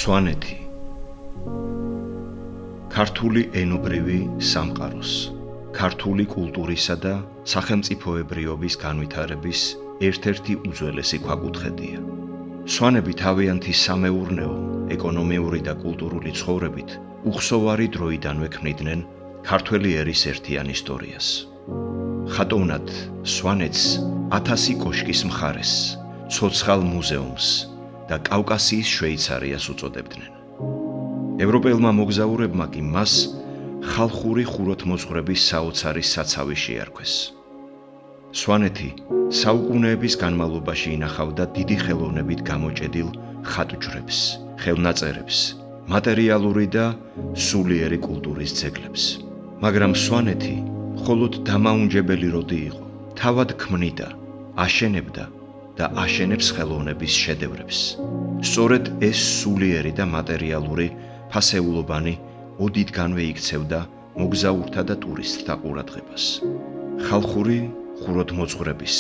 სვანეთი ქართული ენობრივი სამყაროს, ქართული კულტურისა და სახელმწიფოებრიობის განვითარების ერთ-ერთი უძველესი ქვაკუთხედია. სვანები თავიანთი სამეურნეო, ეკონომიური და კულტურული ცხოვრებით უხსოვარი დროიდანვე ქმნიდნენ ქართველი ერის ერთიან ისტორიას. ხატოვნად სვანეთს 1000 კოშკის მხარეს, ცოცხალ მუზეუმს და კავკასიის შვეიცარიას უწოდებდნენ. ევროპელმა მოგზაურებმა კი მას ხალხური ხუროთმოძღვრების საოცარი საცავი შეარქვეს. სვანეთი საუკუნეების განმავლობაში ინახავდა დიდი ხელოვნებით გამოჭედილ ხატჯვრებს, ხელნაწერებს, მატერიალური და სულიერი კულტურის ძეგლებს. მაგრამ სვანეთი მხოლოდ დამაუნჯებელი როდი იყო, თავად ქმნიდა, აშენებდა და აშენებს ხელოვნების შედევრებს. სწორედ ეს სულიერი და მატერიალური ფასეულობანი ოდითგანვე იქცევდა მოგზაურთა და ტურისტთა ყურადღებას. ხალხური ხუროთმოძღვრების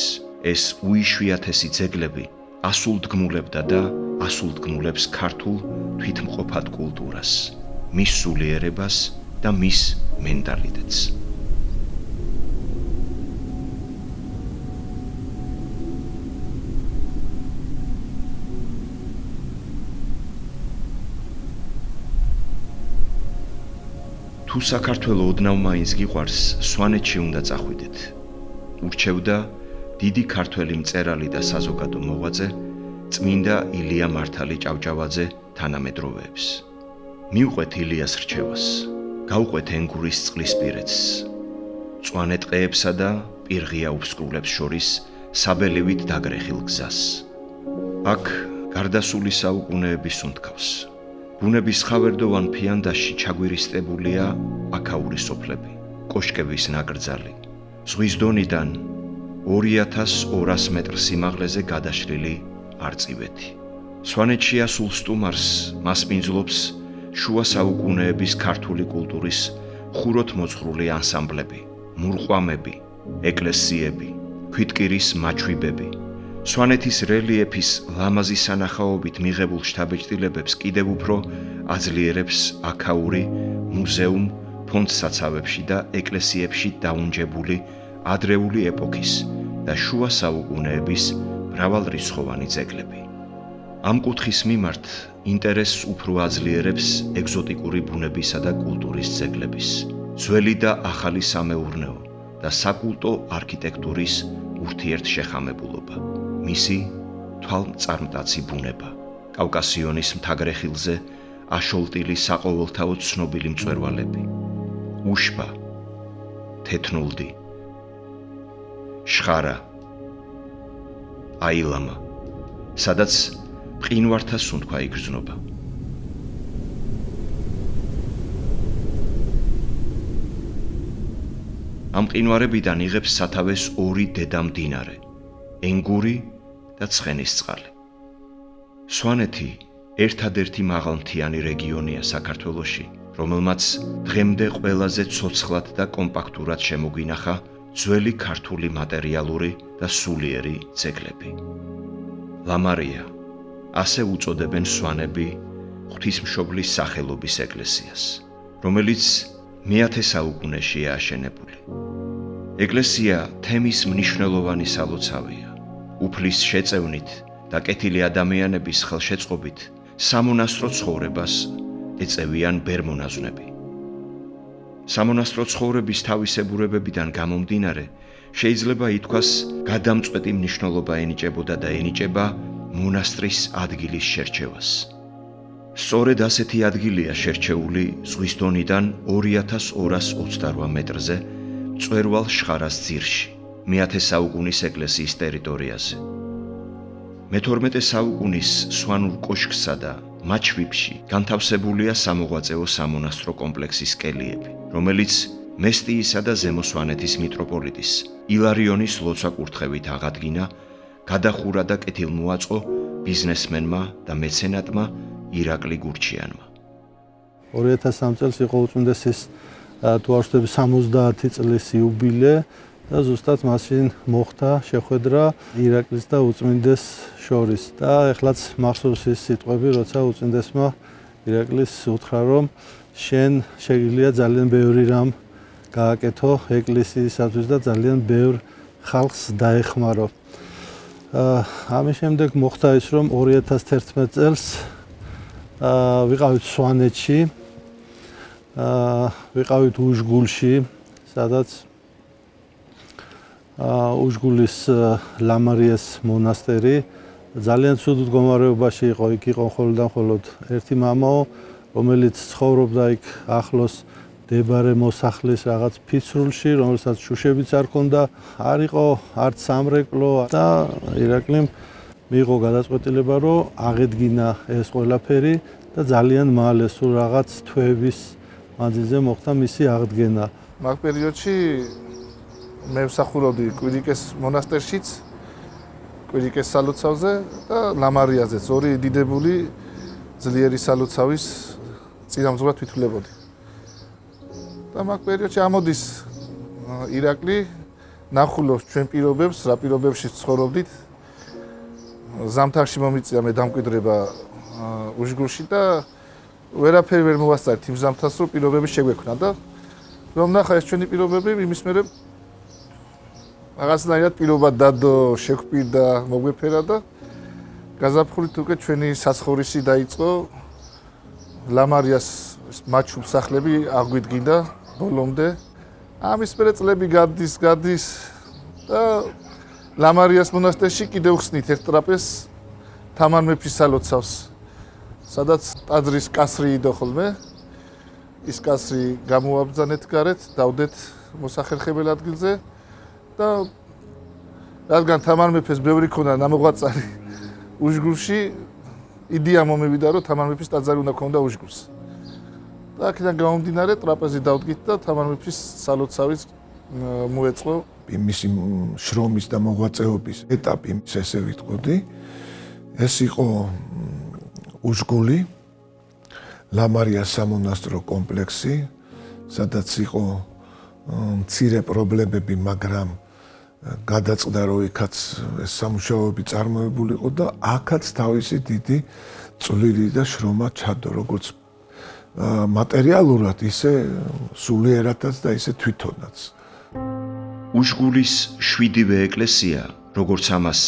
ეს უიშვიათესი ძეგლები ასულდგმულებდა და ასულდგმულებს ქართულ თვითმყოფად კულტურას, მის სულიერებას და მის მენტალიტეტს. თუ საქართველო ოდნავ მაინც გიყვარს, სვანეთში უნდა წახვიდეთ. ურჩევდა დიდი ქართველი მწერალი და საზოგადო მოღვაწე წმინდა ილია მართალი ჭავჭავაძე თანამედროვეებს. მიუყვეთ ილიას რჩევას, გაუყვეთ ენგურის წყლისპირეთს, მწვანე ტყეებსა და პირღია უფსკრულებს შორის საბელივით დაგრეხილ გზას. აქ გარდასული საუკუნეების სუნთქავს. ბუნების ხავერდოვან ფიანდაში ჩაგვირისტებულია აქაური სოფლები, კოშკების ნაკრძალი, ზღვის დონიდან 2200 მეტრ სიმაღლეზე გადაშლილი არწივეთი. სვანეთში ასულ სტუმარს მასპინძლობს შუა საუკუნეების ქართული კულტურის ხუროთმოძღვრული ანსამბლები, მურყვამები, ეკლესიები, ქვითკირის მაჩვიბები. სვანეთის რელიეფის ლამაზი სანახაობით მიღებულ შთაბეჭდილებებს კიდევ უფრო აძლიერებს აქაური მუზეუმ ფონდსაცავებში და ეკლესიებში დაუნჯებული ადრეული ეპოქის და შუა საუკუნეების მრავალრიცხოვანი ძეგლები. ამ კუთხის მიმართ ინტერესს უფრო აძლიერებს ეგზოტიკური ბუნებისა და კულტურის ძეგლების, ძველი და ახალი სამეურნეო და საკულტო არქიტექტურის ურთიერთშეხამებულობა. მისი თვალმწარმტაცი ბუნება, კავკასიონის მთაგრეხილზე აშოლტილი საყოველთაო ცნობილი მწვერვალები, უშბა, თეთნულდი, შხარა, აილამა, სადაც მყინვართა სუნთქვა იგრძნობა. ამ მყინვარებიდან იღებს სათავეს ორი დედა მდინარე, ენგური და ცხენისწყალი. სვანეთი ერთადერთი მაღალმთიანი რეგიონია საქართველოში, რომელმაც დღემდე ყველაზე ცოცხლად და კომპაქტურად შემოგვინახა ძველი ქართული მატერიალური და სულიერი ძეგლები. ლამარია, ასე უწოდებენ სვანები ღვთისმშობლის სახელობის ეკლესიას, რომელიც მე-10 საუკუნეშია აშენებული. ეკლესია თემის მნიშვნელოვანი სალოცავია. უფლის შეწევნით და კეთილი ადამიანების ხელშეწყობით სამონასტრო ცხოვრებას ეწევიან ბერმონაზვნები. სამონასტრო ცხოვრების თავისებურებებიდან გამომდინარე, შეიძლება ითქვას, გადამწყვეტი მნიშვნელობა ენიჭებოდა და ენიჭება მონასტრის ადგილის შერჩევას. სწორედ ასეთი ადგილია შერჩეული ზღვის დონიდან 2228 მეტრზე მწვერვალ შხარას ძირში, მე-10 საუკუნის ეკლესიის ტერიტორიაზე. მე-12 საუკუნის სვანურ კოშკსა და მაჩვიბში განთავსებულია სამოღვაწეო სამონასტრო კომპლექსის კელიები, რომელიც მესტიისა და ზემო სვანეთის მიტროპოლიტის ილარიონის ლოცვა-კურთხევით აღადგინა, გადახურა და კეთილმოაწყო ბიზნესმენმა და მეცენატმა ირაკლი გურჩიანმა. 2003 წელს იყო უწმინდესის თუ არ ვშტები 70 წლის იუბილე და ზუსტად მაშინ მოხდა შეხვედრა ირაკლის და უწმინდეს შორის და ეხლაც მახსოვს ის სიტყვები, როცა უწმინდესმა ირაკლის უთხრა რომ შენ შეგიძლია ძალიან ბევრი რამ გააკეთო ეკლესიისათვის და ძალიან ბევრ ხალხს დაეხმარო. ამის შემდეგ მოხდა ის რომ 2011 წელს ვიყავით სვანეთში, ვიყავით უშგულში, სადაც უშგულის ლამარიას მონასტერი ძალიან ცუდ მდგომარეობაში იყო. იქ იყო მხოლოდ ერთი მამაო, რომელიც ცხოვრობდა იქ ახლოს მდებარე მოსახლის რაღაც ფიცრულში, რომელსაც შუშებიც არ ჰქონდა, არ იყო არც სამრეკლო და ირაკლიმ მიიღო გადაწყვეტილება, რომ აღედგინა ეს ყველაფერი და ძალიან მალე სულ რაღაც თვეების მანძილზე მოხდა მისი აღდგენა. მაგ პერიოდში მე ვსახურობდი კვირიკეს მონასტერშიც, კვირიკეს სალოცავზე და ლამარიაზეც, ორი დიდებული ძლიერი სალოცავის წინამძღვრად თვითვლებოდი. და მაგ პერიოდში ამოდის ირაკლი, ნახულობს ჩვენ პირობებს, რა პირობებში ცხოვრობდით. ზამთარში მომიწია მე დამკვიდრება უშგულში და ვერაფერი ვერ მოვასწარით იმ ზამთარს, რომ პირობები შეგვექმნა და რომ ნახა ეს ჩვენი პირობები, იმის მერე რაღაცნაირად პირობა დადო, შეგვპირდა, მოგვეფერა და გაზაფხულით უკვე ჩვენი საცხოვრისი დაიწყო. ლამარიას მაჩუბ სახლები აგვიდგინდა ბოლომდე. ამის მერე წლები გადის და ლამარიას მონასტერში კიდევ ხსნით ერთ ტრაპეზს თამარ მეფის სალოცავს, სადაც ტაძრის კასრი იდო ხოლმე. ის კასრი გამოაბრძანეთ გარეთ, დავდეთ მოსახერხებელ ადგილზე და რადგან თამარ მეფეს ბევრი ქონდა ნამოღვაწარი უშგულში, იდეა მომივიდა, რომ თამარ მეფის ტაძარი უნდა ქონდა უშგულს. და აქედან გამომდინარე ტრაპეზი დავდგით და თამარ მეფის სალოცავიც მოეწყო. მისი შრომის და მოღვაწეობის ეტაპი, ესე ვიტყოდი, ეს იყო უშგული, ლამარიას სამონასტრო კომპლექსი, სადაც იყო მცირე პრობლემები, მაგრამ გადაწყდა, რომ იქაც ეს სამუშაოები წარმოებული იყო და აქაც თავისი დიდი წვლილი და შრომა ჩადო, როგორც მატერიალურად, ისე სულიერადაც და ისე თვითონაც. უშგულის 7-ვე ეკლესია, როგორც ამას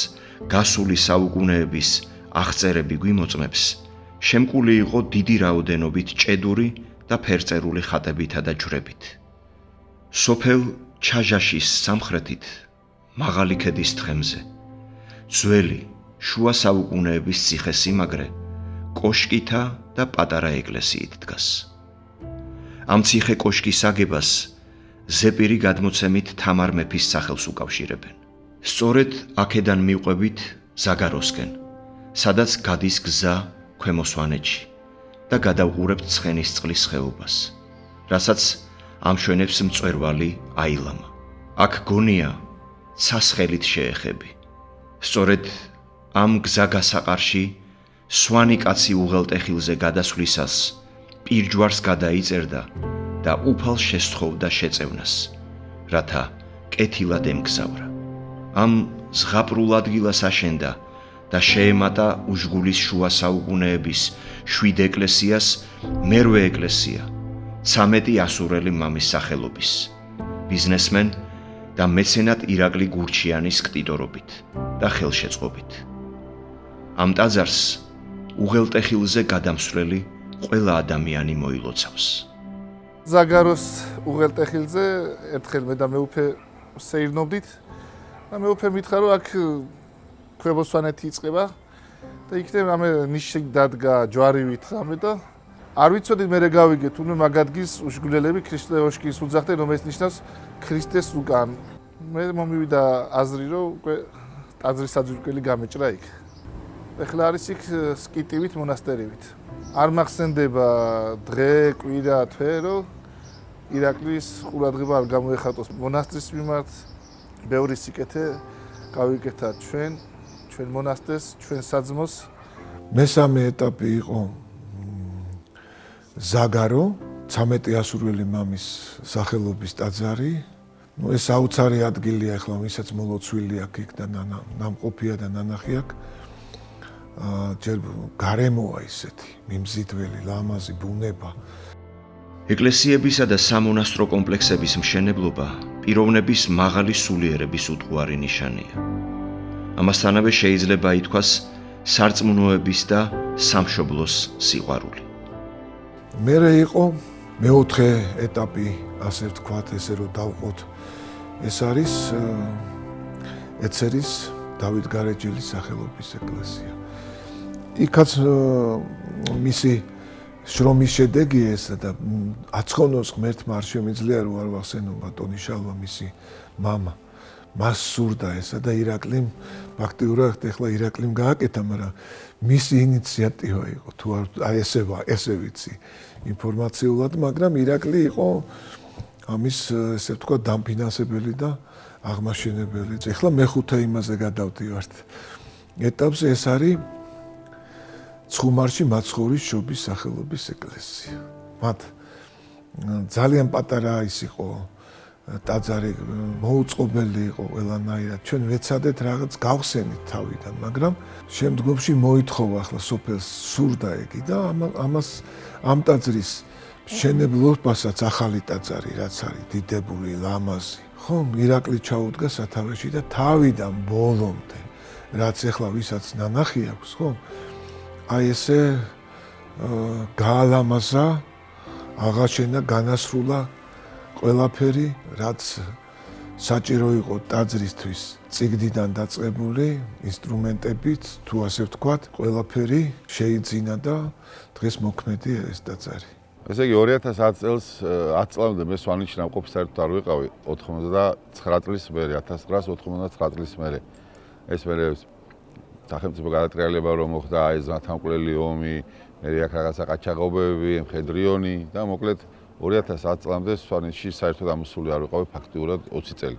გასული საუკუნეების აღწერები გვიმოწმებს, შემკული იყო დიდი რაოდენობით ჭედური და ფერწერული ხატებითა და ჯვრებით. სოფელ ჩაჟაშის სამხრეთით, მაღალი ქედის თხემზე, ძველი შუა საუკუნეების ციხესიმაგრე, კოშკითა და პატარა ეკლესიით დგას. ამ ციხე კოშკის აგებას ზეპირი გადმოცემით თამარ მეფის სახელს უკავშირებენ. სწორედ აქედან მივყვებით ზაგაროსკენ, სადაც გადის გზა ქვემო სვანეთში და გადავყურებთ ცხენისწყლის ხეობას, რასაც ამშვენებს მწვერვალი აილამა. აქ გონია ცასხელით შეეხები. სწორედ ამ გზაგასაყარში სვანი კაცი უღელტეხილზე გადასვლისას პირჯვარს გადაიწერდა და უფალს შესთხოვდა შეწევნას, რათა კეთილად ემგზავრა. ამ ზღაპრულ ადგილას აშენდა და შეემატა უშგულის შუა საუკუნეების 7 ეკლესიას მერვე ეკლესია, 13 ასურელი მამის სახელობის, ბიზნესმენ და მეცენატ ირაკლი გურჩიანის ქტიტორობით და ხელშეწყობით. ამ ტაძარს უღელტეხილზე გადამსვლელი ყველა ადამიანი მოილოცავს. ზაგაროს უღელტეხილზე ერთხელ მე და მეუფე სეირნობდით და მეუფე მითხრა, რომ აქ ქვემო სვანეთი იწყება და იქნებ რამე ნიში დადგა ჯვარივით რამე და არ ვიცოდი მე გავიგეთ, თუნდაც მაგ ადგილს უშგულელები ქრისტეოშკის უძახდნენ, რომელიც ნიშნავს ქრისტეს უკან. მე მომივიდა აზრი, რომ უკვე ტაძრის საძირკველი გამეჭრა იქ. ეხლა არის იქ სკიტივით მონასტერივით. არ მახსენდება დღე, კვირა, თვე, რომ ირაკლის ყურადღება არ გამოეხატოს მონასტრის მიმართ. ბევრი სიკეთე გავიკეთა ჩვენ მონასტერს, ჩვენ საძმოს. მესამე ეტაპი იყო ზაგარო, 13 ასურველი მამის სახელობის ტაძარი. ეს საოცარი ადგილია, ახლა ვისაც მოლოცვილი აქვს იქ და ნამყოფია და ნანახი აქვს. ჯერ გარემოა ისეთი, მიმზიდველი, ლამაზი ბუნება. ეკლესიებისა და სამონასტრო კომპლექსების მშენებლობა პიროვნების მაღალი სულიერების უტყუარი ნიშანია. ამასთანავე შეიძლება ითქვას სარწმუნოების და სამშობლოს სიყვარული. მერე იყო მეოთხე ეტაპი, ასე ვთქვათ, ესე რომ დავყოთ. ეს არის ეცერის დავით გარეჯელის სახელობის ეკლესია. იქაც მისი შრომის შედეგი ესა და აცხონოს ღმერთმა არ შემიძლია რომ არ ვახსენო ბატონი შალვა მისი მამა. მას სურდა ესა და ირაკლიმ ფაქტიურად ეხლა ირაკლიმ გააკეთა, მაგრამ მისი ინიციატივა იყო თუ არ ესე ვიცი ინფორმაციულად, მაგრამ ირაკლი იყო ამის ესე ვთქვათ დამფინანსებელი და აღმაშენებელი. ეხლა მეხუთე იმაზე გადავდივართ. ეტაპზე ეს არის ცხუმარში მაცხოვრის შობის სახელობის ეკლესია. მათ ძალიან პატარა ის იყო ტაძარი, მოუწყობელი იყო ყველანაირად. ჩვენ ვეცადეთ რაღაც გავხსენით თავიდან, მაგრამ შემდგომში მოითხოვა ახლა სოფელს სურდა იგი და ამ ტაძრის მშენებლობასაც ახალი ტაძარი რაც არის დიდებული, ლამაზი. ხომ ირაკლი ჩაუდგა სათავეში და თავიდან ბოლომდე რაც ახლა ვისაც ნანახი აქვს, ხო? აი ესე გაალამაზა, აღაშენა, განასრულა ყველაფერი, რაც საჭირო იყო ტაძრისთვის, წიგნიდან დაწყებული ინსტრუმენტებით, თუ ასე ვთქვათ, ყველაფერი შეიძინა და დღეს მოქმედი ეს ტაძარი. ესე იგი 2010 წელს 10 წლამდე მე სვანეთში ნამყოფი საერთოდ არ ვიყავი 99 წლის მერე 1999 წლის მერე ეს მერე სახელმწიფო გადატრიალება რომ მოხდა აი ეს მათამკვლელი ომი, მერე აქ რაღაცა ყაჩაღობები, მხედრიონი და მოკლედ 2010 წლამდე სვანეთში საერთოდ ამოსული არ ვიყავი ფაქტიურად 20 წელი.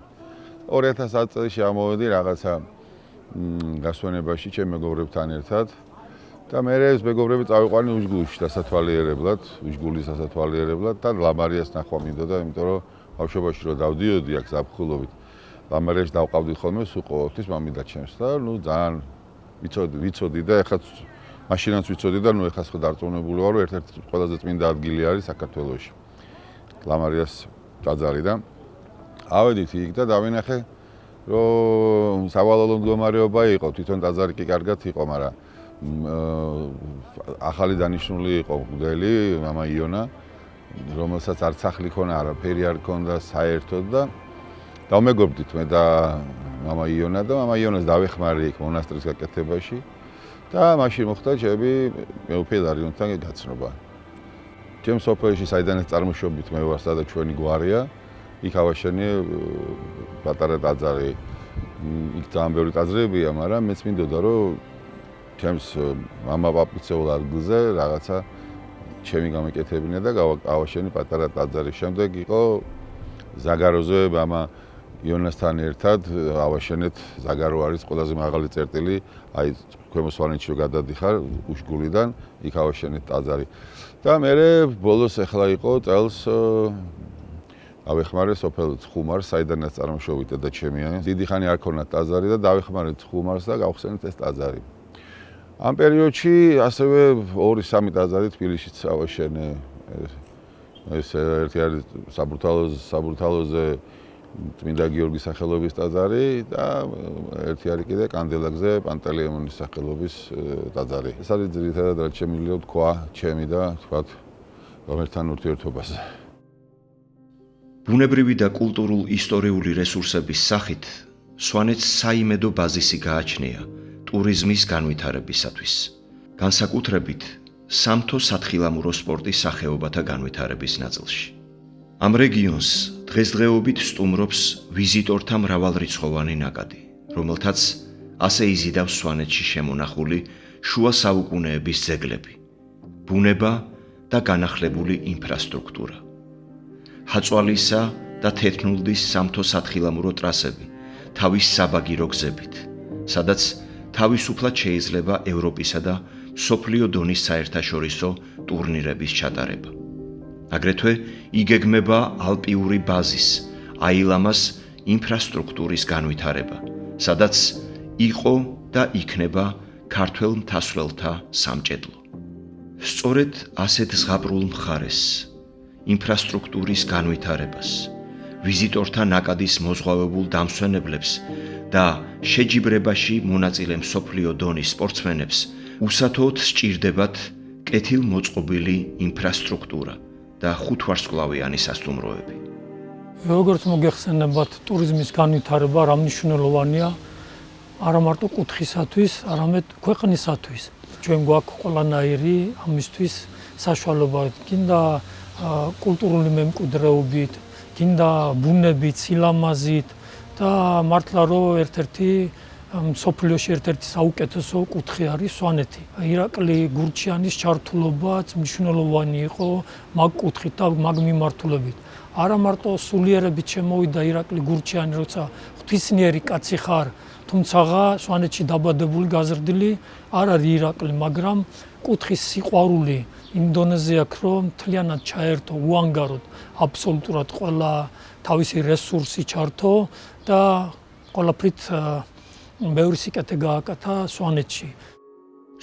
2010 წელს ამოვედი რაღაცა გასვენებაში ჩემ მეგობრებთან ერთად და მე ეს მეგობრები წავიყვანი უშგულში დასათვალიერებლად, უშგულის დასათვალიერებლად და ლამარიას ნახვა მინდოდა, იმიტომ რომ ბავშვობაში რომ დავდიოდი აქ ზაფხულობით, ლამარიაში დავყავდი ხოლმე სულ ყოველთვის მამიდა ჩემს და ნუ ძალიან ვიცოდი და ეხლა მაშინაც ვიცოდი და ნუ ეხლა სხვა დარწმუნებული ვარ, რომ ერთ-ერთი ყველაზე წმინდა ადგილი არის საქართველოში. ლამარიას ტაძარი და ავედით იქ და დავინახე, რომ სავალალო მდგომარეობა იყო, თვითონ ტაძარი კი კარგად იყო, მაგრამ ახალი დანიშნული იყო მღვდელი, მამა იონა, რომელსაც არც სახლი ქონა, არაფერი არ ქონდა საერთოდ და დავმეგობრდით მე და მამა იონა და მამა იონას დავეხმარი იქ მონასტრის გაკეთებაში და მაშინ მოხდა ჩემი მეუფილარიონთან გაცნობა. ჩემ სოფელში საიდანაც წარმოშობით მე ვარ, სადაც ჩვენი გვარია, იქ ავაშენე პატარა ტაძარი. იქ ძალიან ბევრი ტაძრებია, მაგრამ მეც მინდოდა რომ ჩემს მამა-პაპიცეულ ადგილზე რაღაცა ჩემი გამეკეთებინა და გავაშენე პატარა ტაძარი. შემდეგ იყო ზაგაროზე მამა იონასთან ერთად ავაშენეთ ზაგარო არის ყველაზე მაღალი წერტილი, აი ქვემო სვანეთში რომ გადადიხარ უშგულიდან, იქ ავაშენეთ ტაძარი. და მე ბოლოს ახლა იყო წელს ავეხმარე სოფელ ცხუმარს, საიდანაც წარმოშობით და ჩემია. დიდი ხანი არ ქონდა ტაძარი და დავეხმარეთ ცხუმარს და გავხსენეთ ეს ტაძარი. ამ პერიოდში ასევე 2-3 ტაძარი თბილისშიც ავაშენე. ეს ერთი არის საბურთალოზე წმინდა გიორგის სახელობის ტაძარი და ერთი არის კიდე კანდელაკზე პანტელეიმონის სახელობის ტაძარი. ეს არის ძირითადად რაც შემიძლია თქვა ჩემი და თქვათ ღმერთთან ურთიერთობაზე. ბუნებრივი და კულტურულ-ისტორიული რესურსების სახით სვანეთს საიმედო ბაზისი გააჩნია ტურიზმის განვითარებისათვის. განსაკუთრებით სამთო სათხილამურო სპორტის სახეობათა განვითარების ნაწილში. ამ რეგიონს დღესდღეობით სტუმრობს ვიზიტორთა მრავალრიცხოვანი ნაკადი, რომელთაც ასე იზიდავს სვანეთში შემონახული შუა საუკუნეების ძეგლები, ბუნება და განახლებული ინფრასტრუქტურა. ჰაწვალისა და თეთრნულდის სამთო სათხილამურო ტრასები თავის საბაგირო გზებით, სადაც თავისუფლად შეიძლება ევროპისა და მსოფლიო დონის საერთაშორისო ტურნირების ჩატარება. აგრეთვე იგეგმება ალპიური ბაზის, აილამას ინფრასტრუქტურის განვითარება, სადაც იყო და იქნება ქართველ მთასვლელთა სამჭედლო. სწორედ ასეთ ზღაპრულ მხარეს, ინფრასტრუქტურის განვითარებას, ვიზიტორთა ნაკადის მოზღვავებულ დამსვენებლებს და შეჯიბრებაში მონაწილე მსოფლიო დონის სპორტსმენებს უსათოოდ სჭირდებათ კეთილმოწყობილი ინფრასტრუქტურა და ხუთვარსკვლავიანი სასტუმროები. როგორც მოგეხსენებათ, ტურიზმის განვითარება რა მნიშვნელოვანია არა მარტო კუთხისათვის, არამედ ქვეყნისათვის. ჩვენ გვაქვს ყველანაირი ამისთვის საშუალება, გინდა კულტურული მემკვიდრეობით, გინდა ბუნებით, სილამაზით და მართლა რომ ერთ-ერთი მსოფლიოში ერთ-ერთი საუკეთესო კუთხე არის სვანეთი. ირაკლი გურჩიანის ჩართულობაც მნიშვნელოვანი იყო მაგ კუთხით და მაგ მიმართულებით. არა მარტო სულიერებით შემოვიდა ირაკლი გურჩიანი, როცა ღვთისმიერი კაცი ხარ, თუმცა სვანეთში დაბადებული გაზრდილი არ არის ირაკლი, მაგრამ კუთხის სიყვარული იმ დონეზე აქვს, რომ მთლიანად ჩაერთო, უანგაროდ, აბსოლუტურად ყველა თავისი რესურსი ჩართო და ყველაფრით ბევრი სიკეთე გააკეთა სვანეთში.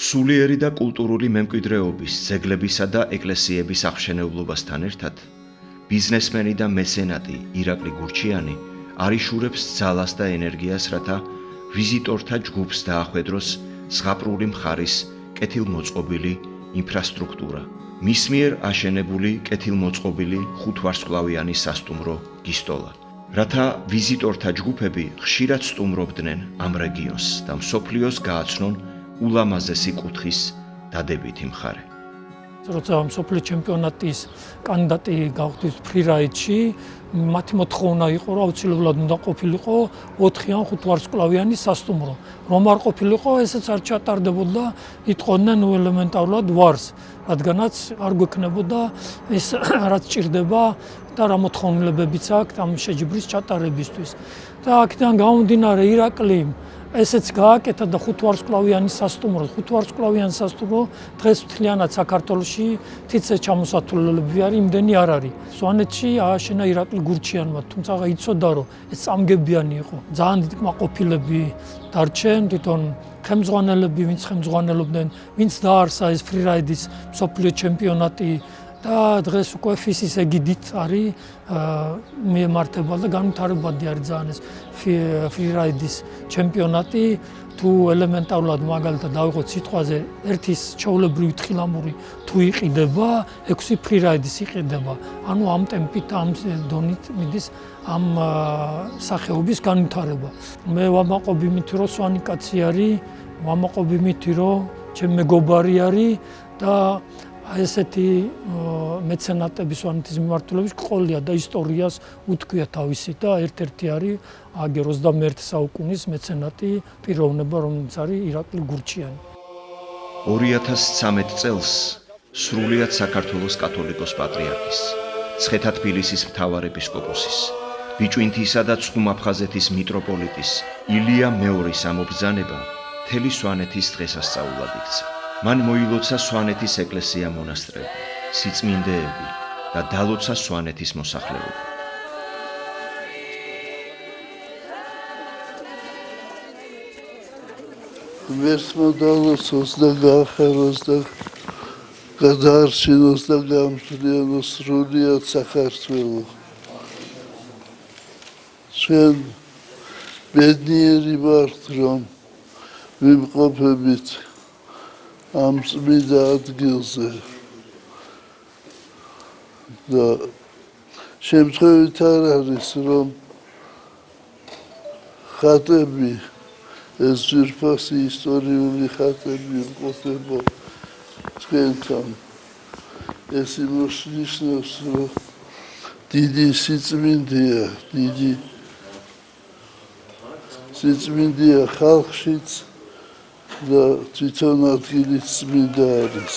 სულიერი და კულტურული მემკვიდრეობის, ძეგლებისა და ეკლესიების აღმშენებლობასთან ერთად, ბიზნესმენი და მეცენატი ირაკლი გურჩიანი არიშურებს ძალას და ენერგიას, რათა ვიზიტორთა ჯგუფს დაახვედროს ზღაპრული მხარის კეთილმოწყობილი ინფრასტრუქტურა. მის მიერ აშენებული კეთილმოწყობილი ხუთვარსკვლავიანი სასტუმრო გისტოლა, რათა ვიზიტორთა ჯგუფები ხშირად სტუმრობდნენ ამ რეგიონს და მსოფლიოს გააცნონ ულამაზესი კუთხის დადებითი მხარე. როცა მსოფლიო ჩემპიონატის კანდიდატი გავხდით ფრირაიდში, მათი მოთხოვნა იყო, რომ აუცილებლად უნდა ყოფილიყო 4 ან 5 ვარსკვლავიანი სასტუმრო. რომ არ ყოფილიყო, ესეც არ ჩატარდებოდა, იტყოდნენ ელემენტარულად ვარს, რადგანაც არ გვექნებოდა ეს რაც ჭირდება და რა მოთხოვნილებებიც აქვს ამ შეჯიბრის ჩატარებისთვის. და აქედან გამომდინარე ირაკლი ესეც გააკეთა და 5 ვარსკვლავიანი სასტუმრო. 5 ვარსკვლავიანი სასტუმრო დღეს მთლიანად საქართველოში თითზე ჩამოსათვლელები არის, იმდენი არ არის. სვანეთში ააშენა ირაკლი გურჩიანმა, თუმცა იცოდა რომ ეს წამგებიანი იყო. ძალიან დიდი კმაყოფილები დარჩენ, თვითონ ხელმძღვანელები, ვინც ხელმძღვანელობდნენ, ვინც დაარსა ეს ფრირაიდის მსოფლიო ჩემპიონატი და დღეს უკვე ფისის ეგიდით არის მიემართება და განვითარებადი არის ძალიან ეს ფრირაიდის ჩემპიონატი. თუ ელემენტარულად მაგალითად დავიღოთ სიტყვაზე ერთის ჩვეულებრივი თხილამური თუ იყიდება, 6 ფრირაიდის იყიდება. ანუ ამ ტემპით, ამ დონით მიდის ამ სახეობის განვითარება. მე ვამაყობ იმით, რომ სვანი კაცი არის, ვამაყობ იმით, რომ ჩემი მეგობარი არის და ესეთი მეცენატები სვანეთის მიმართულებით ყოლია და ისტორიას უთქვია თავისი და ერთ-ერთი არის აგერ 21 საუკუნის მეცენატი პიროვნება, რომელიც არის ირაკლი გურჩიანი. 2013 წელს სრულიად საქართველოს კათოლიკოს პატრიარქის, ცხეთა თბილისის მთავარეპისკოპოსის, ბიჭვინთისა და ცხუმ-აფხაზეთის მიტროპოლიტის ილია მეორის ამობრძანება მთელი სვანეთის დღესასწაულად იქცა. მან მოილოცა სვანეთის ეკლესია-მონასტრები, სიწმინდეები და დალოცა სვანეთის მოსახლეობა. ღმერთმა დალოცოს და გაახაროს და გადაარჩინოს და გამშვიდიანოს სრულიად საქართველო. ჩვენ ბედნიერი ვართ, რომ ვიმყოფებით ამ წმინდა ადგილზე და შემთხვევით არ არის, რომ ხატები, ეს ძვირფასი ისტორიული ხატები იმყოფება თქვენთან. ეს იმას ნიშნავს, რომ დიდი სიწმინდეა, დიდი სიწმინდეა ხალხშიც და თვითონ ადგილიც წმინდა არის.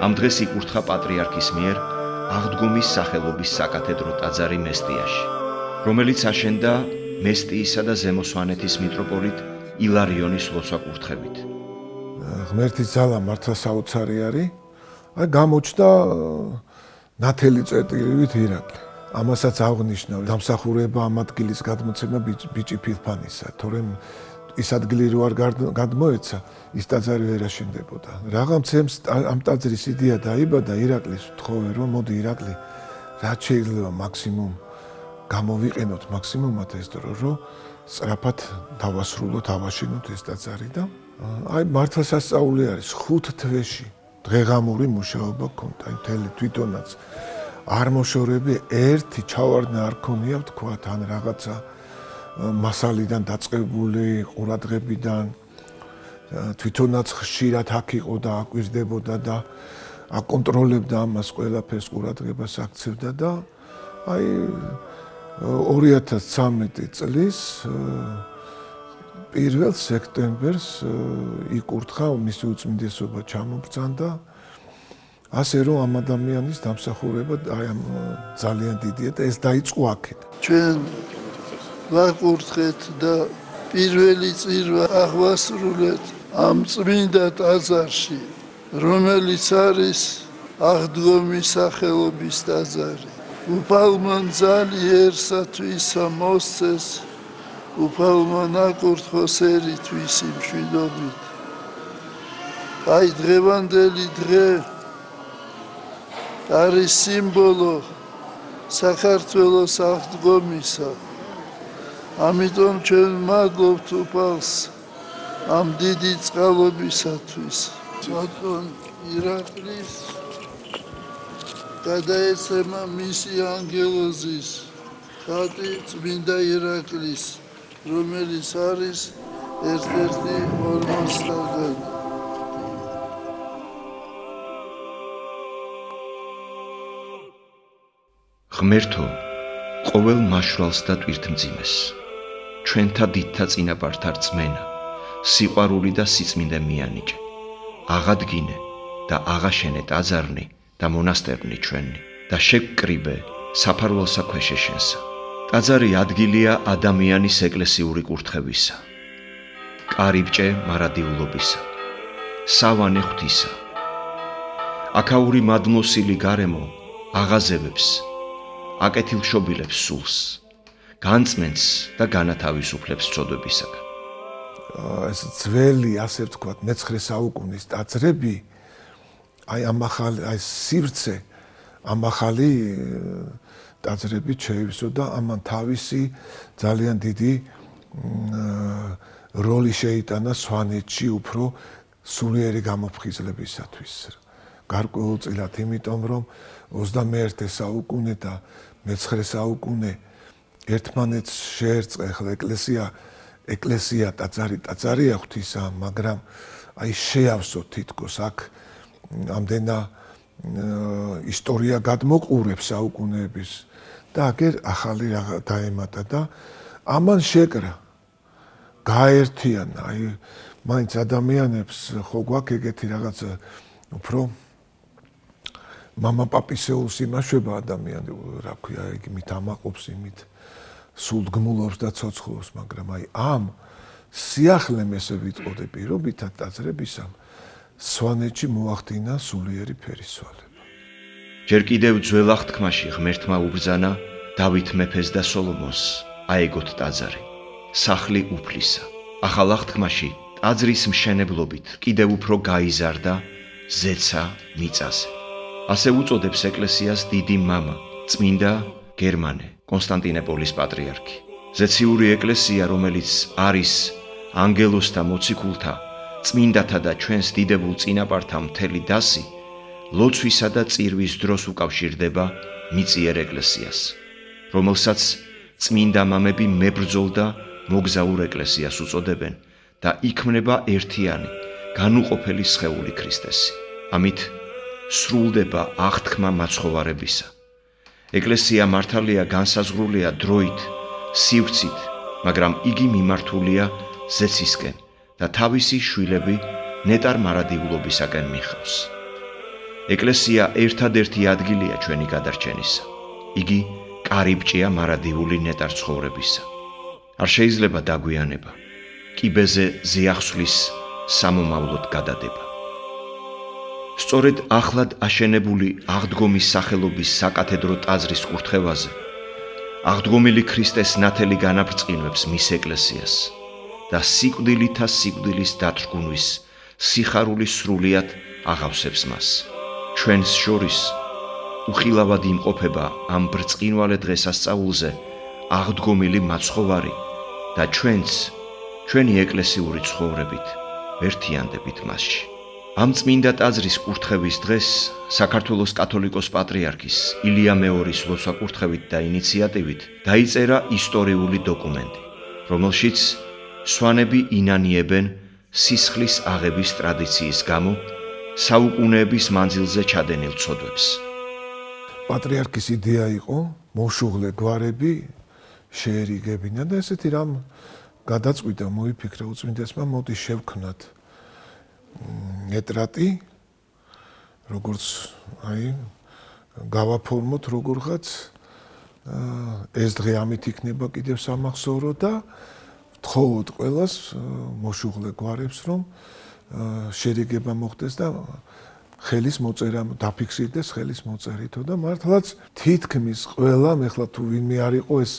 ამ დღეს იკურთხა პატრიარქის მიერ აღდგომის სახელობის საკათედრო ტაძარი მესტიაში, რომელიც აშენდა მესტიისა და ზემო სვანეთის მიტროპოლიტ ილარიონის ლოცვა-კურთხევით. ღმერთის ძალა მართლა საოცარი არის. აი გამოჩნდა ნათელი წერტილივით ირაკლი. ამასაც აღნიშნა დამსახურება ამ ადგილის გადმოცემა ბიჭი ფილფანისა, თორემ ის ადგილი რო არ გადმოეცა, ის ტაძარი ვერ აშენდებოდა. რაღაცემს ამ ტაძრის იდეა დაიბადა ირაკლის, თხოვე რომ მოდი ირაკლი, რაც შეიძლება მაქსიმუმ გამოვიყენოთ მაქსიმუმად ეს დრო, რომ სწრაფად დავასრულოთ, ავაშენოთ ეს ტაძარი და აი მართლა სასწაული არის 5 თვეში დღეღამური მუშაობა ქონდა, აი მთელი თვითონაც არ მოშორები ერთი ჩავარდნა არ ქონია ვთქვათ, ან რაღაცა მასალიდან დაწყებული ყურადღებიდან თვითონაც ხშირად აქ იყო და აკვირდებოდა და აკონტროლებდა ამას ყველაფერს ყურადღებას აქცევდა და აი 2013 წლის 1 სექტემბერს იკურთხა მისი უწმინდესობა ჩამობრძანდა ასე რომ ამ ადამიანის დამსახურება აი ამ ძალიან დიდია და ეს დაიწყო აქეთ. ჩვენ ვაკურთხეთ და პირველი წირვა აღვასრულეთ ამ წმინდა ტაძარში, რომელიც არის აღდგომის სახელობის ტაძარი. უფალმან ძალიერსათვისა მოსცეს, უფალმან აკურთხოს ერთვის მშვიდობით. აი დღევანდელი დღე არის სიმბოლო საქართველოს აღდგომისა. ამიტომ ჩვენ მადლობთ უფალს ამ დიდი წყალობისათვის. ბატონ ირაკლის გადაეცემა მისი ანგელოზის ხატი წმინდა ირაკლის, რომელიც არის ერთ-ერთი ორმოსთაგანი. ღმერთო, ყოველ მაშვალს და ტვირთმძიმეს, ჩვენთა დიდთა წინაპართა რწმენა, სიყვარული და სიწმინდე მიანიჭე, აღადგინე და აღაშენე ტაძარნი და მონასტერნი ჩვენი და შეგკრიბე საფარველსა ქვეშეშენსა. ტაძარი ადგილია ადამიანის ეკლესიური კურთხევისა, კარიბჭე მარადიულობისა, სავანე ღვთისა. აქაური მადმოსილი გარემო აღაზევებს, აკეთილშობილებს სულს, განწმენს და განათავისუფლებს ცოდვებისაგან. ეს ძველი, ასე ვთქვათ, მე-9 საუკუნის ტაძრები, აი ამ ახალი, აი სივრცე, ამ ახალი ტაძრები შეივსო და ამან თავისი ძალიან დიდი როლი შეიტანა სვანეთში უფრო სულიერი გამოფხიზლებისათვის. გარკვეულწილად, იმიტომ რომ 21 საუკუნე და მე-9 საუკუნე ერთმანეთს შეერწყა ახლა ეკლესია ტაძარია ღვთისა, მაგრამ აი შეავსო თითქოს აქ ამდენა ისტორია გადმოყურებს საუკუნეების და აგერ ახალი რაღა დაემატა და ამან შეკრა გაერთიანა აი მაინც ადამიანებს ხო გვაქვს ეგეთი რაღაცა უფრო მამა პაპისეულს იმაშვება ადამიანი რა ქვია იგი მით ამაყობს იმით სულდგმულობს და ცოცხლობს მაგრამ აი ამ სიახლემ ესე ვიტყოდე პირობითად ტაძრებისამ სვანეთში მოახდინა სულიერი ფერისვალება. ჯერ კიდევ ძველ აღთქმაში ღმერთმა უბრძანა დავით მეფეს და სოლომონს აეგოთ ტაძარი, სახლი უფლისა. ახალ აღთქმაში ტაძრის მშენებლობით კიდევ უფრო გაიზარდა ზეცა მიწაზე. ასე უწოდებს ეკლესიას დიდი მამა, წმინდა გერმანე, კონსტანტინოპოლის პატრიარქი. ზეციური ეკლესია, რომელიც არის ანგელოზთა მოციქულთა, წმინდათა და ჩვენს დიდებულ წინაპართა მთელი დასი, ლოცვისა და წირვის დროს უკავშირდება მიწიერ ეკლესიას, რომელსაც წმინდა მამები მებრძოლ და მოგზაურ ეკლესიას უწოდებენ და იქმნება ერთიანი, განუყოფელი სხეული ქრისტესი. ამით სრულდება აღთქმა მაცხოვარებისა. ეკლესია მართალია განსაზღვრულია დროით, სივრცით, მაგრამ იგი მიმართულია ზეცისკენ და თავისი შვილები ნეტარ მარადიულობისაკენ მიხავს. ეკლესია ერთადერთი ადგილია ჩვენი გადარჩენისა. იგი კარიბჭეა მარადიული ნეტარ ცხოვრებისა. არ შეიძლება დაგვიანება, კიბეზე ზიახსვლის სამომავლოდ გადადება. სწორედ ახლად აშენებული აღდგომის სახელობის საკათედრო ტაძრის კურთხევაზე აღდგომილი ქრისტეს ნათელი განაბრწყინვებს მის ეკლესიას და სიკვდილითა სიკვდილის დათრგუნვის სიხარულის სრულიად აღავსებს მას. ჩვენს შორის უხილავად იმყოფება ამ ბრწყინვალე დღესასწაულზე აღდგომილი მაცხოვარი და ჩვენც ჩვენი ეკლესიური ცხოვრებით ვერთიანდებით მასში. ამ წმინდა ტაძრის კურთხევის დღეს საქართველოს კათოლიკოს პატრიარქის ილია მეორის ლოცვა-კურთხევით და ინიციატივით დაიწერა ისტორიული დოკუმენტი, რომელშიც სვანები ინანიებენ სისხლის აღების ტრადიციის გამო საუკუნეების მანძილზე ჩადენილ ცოდვებს. პატრიარქის იდეა იყო მოშუღლე გვარები შეერიგებინა და ესეთი რამ გადაწყვიტა, მოიფიქრა უწმინდესმა, მოდი შევქმნათ ეტრატი, როგორც გავაფორმოთ როგორღაც ეს დღე ამით იქნება კიდევ სამახსოვრო და ვთხოვოთ ყველას მოშუღლე გვარებს, რომ შერიგება მოხდეს და ხელის მოწერა დაფიქსირდეს ხელის მოწერითო და მართლაც თითქმის ყველამ, ეხლა თუ ვინმე არ იყო ეს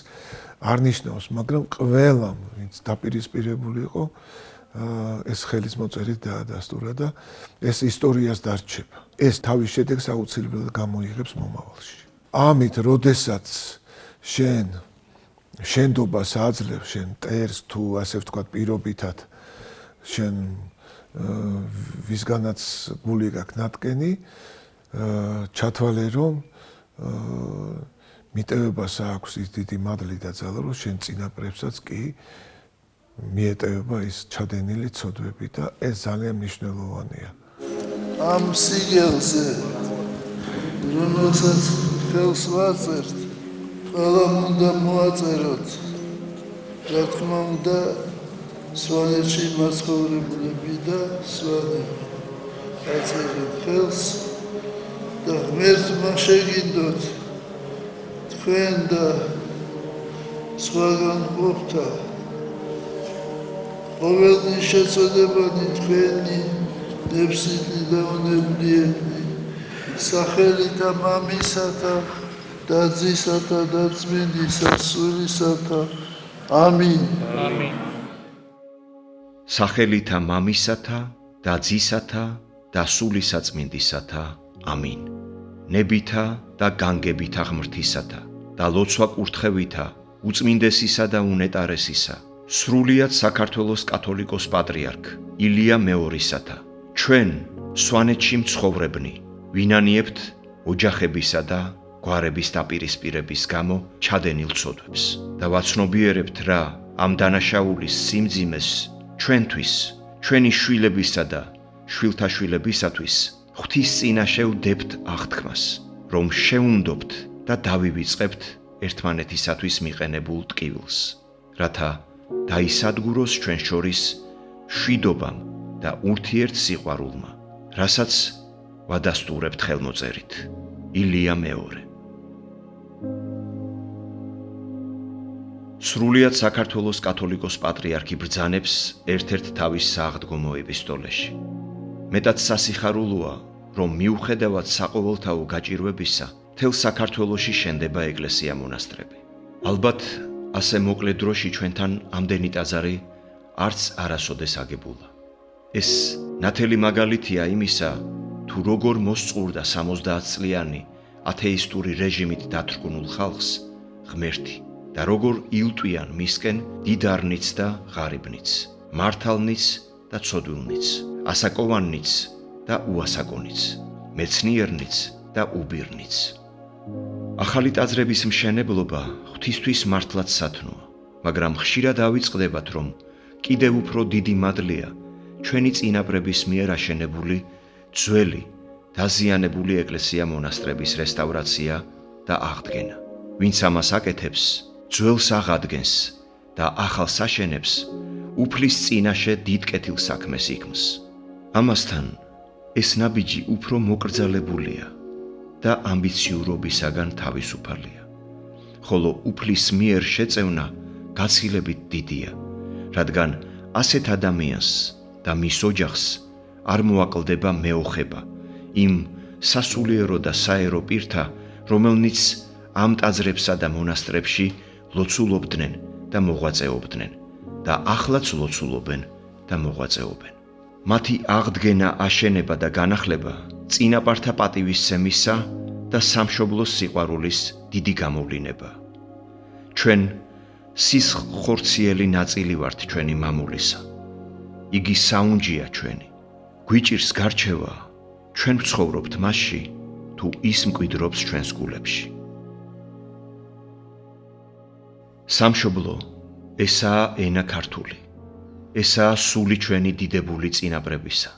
არ ნიშნავს, მაგრამ ყველამ, ვინც დაპირისპირებული იყო, ეს ხელის მოწერით დაადასტურა და ეს ისტორიას დარჩება. ეს თავის შედეგს აუცილებლად გამოიღებს მომავალში. ამით, როდესაც შენ შენდობას აძლევ, შენ ტერს თუ ასე ვთქვათ პირობითად შენ ვისგანაც გული გაქვს ნატკენი, ჩათვალე რომ მიტევებას აქვს ის დიდი მადლი და ძალა, რომ შენ წინაპრებსაც კი მიეტევება ის ჩადენილი ცოდვები და ეს ძალიან მნიშვნელოვანია. ამ სიგელზე რომელსაც ხელს ვაწერთ, ყველამ უნდა მოაწეროთ. რა თქმა უნდა, სვანეთში მაცხოვრებლები და სვანები. აწერეთ ხელს და ღმერთმა შეგინდოთ თქვენ და სხვაგან ყოფთა. ყოველდღე შეწოდებადი თქვენი ნებსიტი და უნებლიენი სახელითა მამისათა და ძისათა და წმინდისა სულისათა. ამინ. სახელითა მამისათა და ძისათა და სულისაწმინდისათა. ამინ. ნებითა და განგებითა ღმრთისათა და ლოცვა-კურთხევითა უწმინდესისა და უნეტარესისა სრულიად საქართველოს კათოლიკოს პატრიარქ ილია მეორისათა, ჩვენ სვანეთში მცხოვრებნი ვინანიებთ ოჯახებისა და გვარების დაპირისპირების გამო ჩადენილ ცოდვებს და ვაცნობიერებთ რა ამ დანაშაულის სიმძიმეს ჩვენთვის, ჩვენი შვილებისა და შვილთაშვილებისათვის ღვთის წინაშე ვდებთ აღთქმას, რომ შევუნდობთ და დავივიწყებთ ერთმანეთისათვის მიყენებულ ტკივილს, რათა დაისადგუროს ჩვენ შორის მშვიდობამ და ურთიერთ სიყვარულმა, რასაც ვადასტურებთ ხელმოწერით. ილია მეორე. სრულიად საქართველოს კათოლიკოს პატრიარქი ბრძანებს ერთ-ერთ თავის სააღდგომო ეპისტოლეში. მეტად სასიხარულოა, რომ მიუხედავად საყოველთაო გაჭირვებისა, მთელ საქართველოში შენდება ეკლესია-მონასტრები. ალბათ ასე მოკლე დროში ჩვენთან ამდენი ტაძარი არც არასოდეს აგებულა. ეს ნათელი მაგალითია იმისა, თუ როგორ მოსწყურდა 70 წლიანი ათეისტური რეჟიმით დათრგუნულ ხალხს ღმერთი და როგორ ილტვიან მისკენ დიდარნიც და ღარიბნიც, მართალნიც და ცოდვილნიც, ასაკოვანნიც და უასაკონიც, მეცნიერნიც და უბირნიც. ახალი ტაძრების მშენებლობა ღვთისთვის მართლაც სათნოა, მაგრამ ხშირად ავიწყდებათ, რომ კიდევ უფრო დიდი მადლია ჩვენი წინაპრების მიერ აშენებული ძველი დაზიანებული ეკლესია-მონასტრების რესტავრაცია და აღდგენა. ვინც ამას აკეთებს, ძველს აღადგენს და ახალს აშენებს, უფლის წინაშე დიდ კეთილ საქმეს იქმს. ამასთან ეს ნაბიჯი უფრო მოკრძალებულია და ამბიციურობისაგან თავისუფალია. ხოლო უფლის მიერ შეწევნა გაცილებით დიდია, რადგან ასეთ ადამიანს და მის ოჯახს არ მოაკლდება მეოხება იმ სასულიერო და საერო პირთა, რომელნიც ამ ტაძრებსა და მონასტრებში ლოცულობდნენ და მოღვაწეობდნენ და ახლაც ლოცულობენ და მოღვაწეობენ. მათი აღდგენა, აშენება და განახლება წინაპართა პატივისცემისა და სამშობლოს სიყვარულის დიდი გამოვლინებაა. ჩვენ სისხლხორციელი ნაწილი ვართ ჩვენი მამულისა. იგი საუნჯეა ჩვენი. გვიჭირს გარჩევა, ჩვენ ვცხოვრობთ მასში, თუ ის მკვიდრობს ჩვენს გულებში. სამშობლო, ესაა ენა ქართული. ესაა სული ჩვენი დიდებული წინაპრებისა.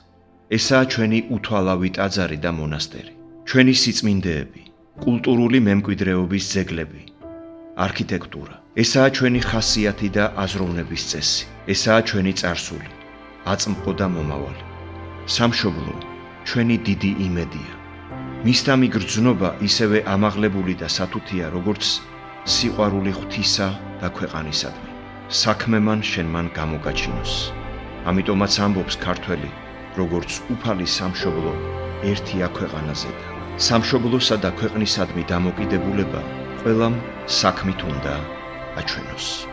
ესაა ჩვენი უთვალავი ტაძარი და მონასტერი. ჩვენი სიწმინდეები, კულტურული მემკვიდრეობის ძეგლები, არქიტექტურა. ესაა ჩვენი ხასიათი და აზროვნების წესი. ესაა ჩვენი წარსული, აწმყო და მომავალი. სამშობლო, ჩვენი დიდი იმედია. მისდამი გრძნობა ისევე ამაღლებული და სათუთია, როგორც სიყვარული ღვთისა და ქვეყანისადმი. საქმე მან შენ მან გამოგაჩინოს. ამიტომაც ამბობს ქართველი, როგორც უფალი სამშობლო ერთია ქვეყანაზე და სამშობლოსა და ქვეყნისადმი დამოკიდებულება ყველამ საქმით უნდა აჩვენოს.